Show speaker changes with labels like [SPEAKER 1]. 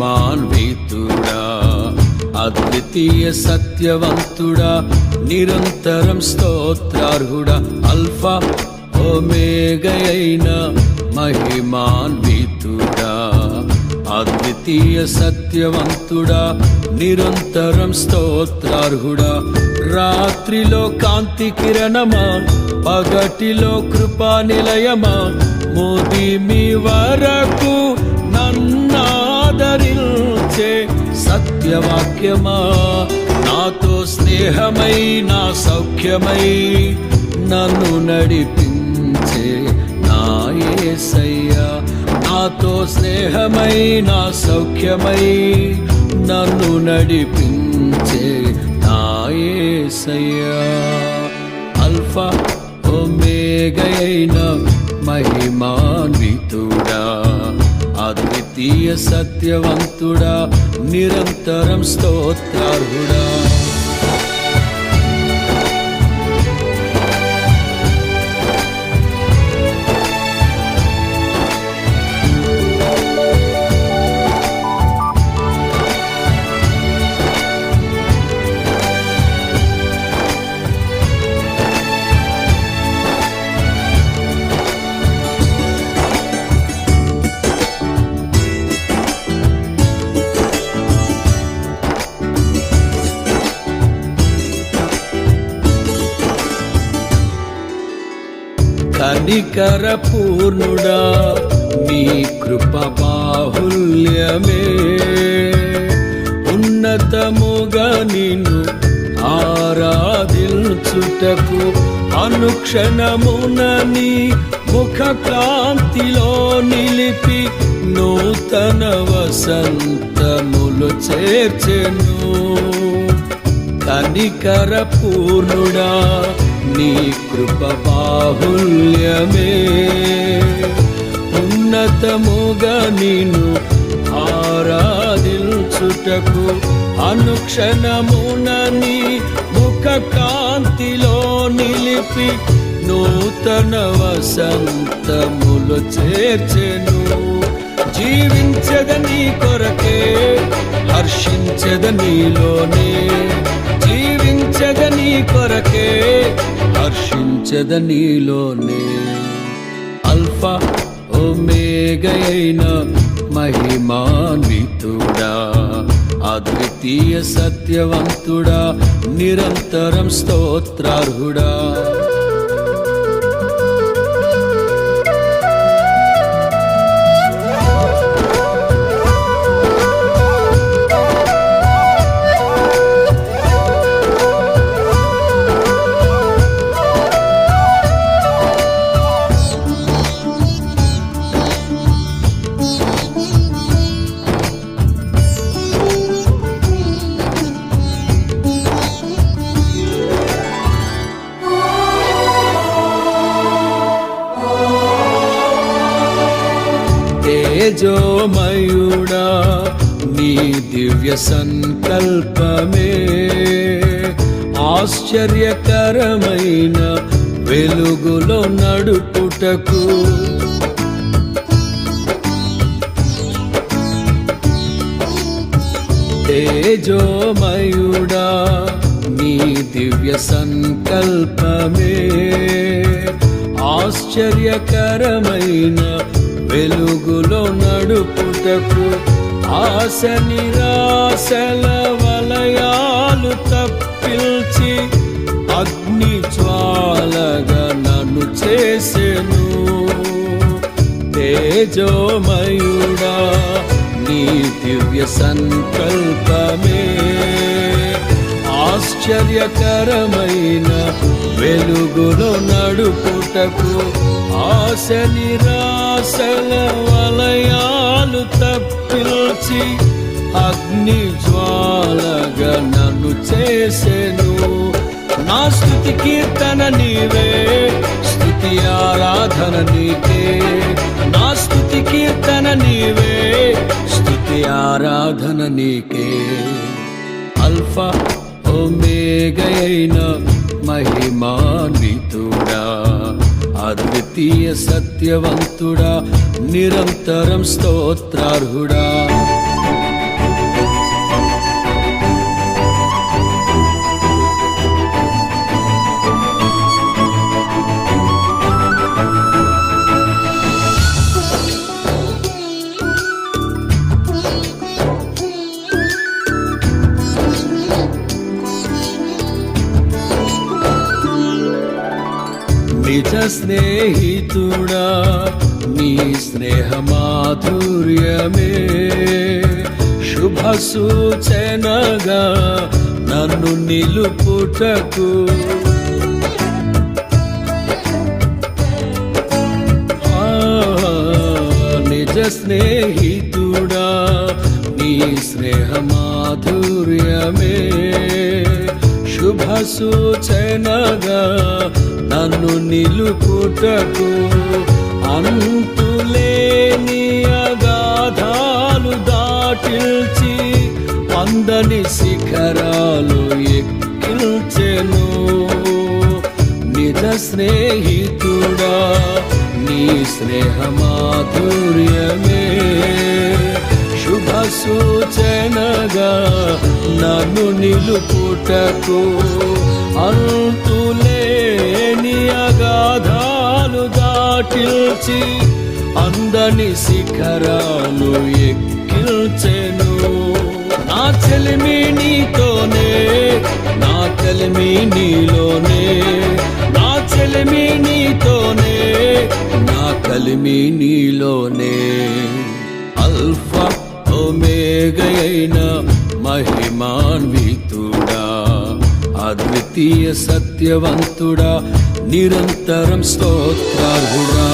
[SPEAKER 1] మహిమాన్వితుడా, అద్వితీయ సత్యవంతుడా, నిరంతరం స్తోత్రార్హుడా, అల్ఫా ఓమేగయైన మహిమాన్వితుడా, అద్వితీయ సత్యవంతుడా, నిరంతరం స్తోత్రార్హుడా, రాత్రిలో కాంతి కిరణమా, పగటిలో కృపా నిలయమా, ముదిమి వరకు నన్నాదరించే సత్యవాక్యమా, నాతో స్నేహమై నా సౌఖ్యమై నన్ను నడిపించే నా యేసయ్యా, నాతో స్నేహమై నా సౌఖ్యమై నన్ను నడిపించే నా యేసయ్యా, అల్ఫా ఓమేగయైన మహిమాన్వితుడా, అద్వితీయ సత్యవంతుడా, నిరంతరం స్తోత్రార్హుడా. కనికర పూర్ణుడా, నీ కృప బాహుల్యమే, ఉన్నతముగా నిన్ను ఆరాధించుటకు అనుక్షణమున నీ ముఖ కాంతిలో నిలిపి నూతన వసంతములు చేర్చెను. కనికర పూర్ణుడా, నీ కృప బాహుల్యమే, ఉన్నతముగా నిన్ను ఆరాధించుటకు అనుక్షణమున నీ ముఖ కాంతిలో నిలిపి నూతన వసంతములు చేర్చెను. జీవించద నీ కొరకే, హర్షించద నీలోనే, జీవించద నీ కొరకే, హర్షించద నీలోనే, అల్ఫా ఓమేగయైన మహిమాన్వితుడా, అద్వితీయ సత్యవంతుడా, నిరంతరం స్తోత్రార్హుడా. తేజోమయుడా, నీ దివ్య సంకల్పమే, ఆశ్చర్యకరమైన వెలుగులో నడుపుటకు తేజోమయుడా, నీ దివ్య సంకల్పమే, ఆశ్చర్యకరమైన వెలుగులో నడుపుటకు ఆశ నిరాశల వలయాలు తప్పిల్చి అగ్ని జ్వాలగా నన్ను చేసెను. తేజోమయుడా, నీ దివ్య సంకల్పమే, ఆశ్చర్యకరమైన వెలుగులో నడుపుటకు ఆశ నిరాశల వలయాలు తప్పిల్చి అగ్ని జ్వాలగా నన్ను చేసెను. నా స్తుతి కీర్తన నీవే, స్తుతి ఆరాధన నీకే, నా స్తుతి కీర్తన నీవే, స్తుతి ఆరాధన నీకే, అల్ఫా ఓమేగయైన మహిమాన్వితుడా, అద్వితీయ సత్యవంతుడా, నిరంతరం స్తోత్రార్హుడా. నిజ స్నేహితుడా నీ స్నేహ మాధుర్యమే శుభ సూచనగా నన్ను నిలుపుటకు నిజ స్నేహితుడా నీ స్నేహ మాధుర్యమే శుభ సూచనగా నన్ను నిలుపుటకు అంతులేని అగాధాలు దాటిల్చి అందని శిఖరాలు ఎక్కిల్చెను నిజ స్నేహితుడా నీ స్నేహ మాధుర్యమే శుభ సూచనగా నన్ను నిలుపుటకు అంతులేని అగాధాలు దాటిల్చి అందని శిఖరాలు ఎక్కిల్చెను నా చెలిమి నీతోనే నా కలిమి నీలోనే నా చెలిమి నీతోనే నా కలిమి నీలోనే అల్ఫా ఒమేగయైన మహిమాన్వితుడా అద్వితీయ సత్యవంతుడా నిరంతరం స్తోత్రార్హుడా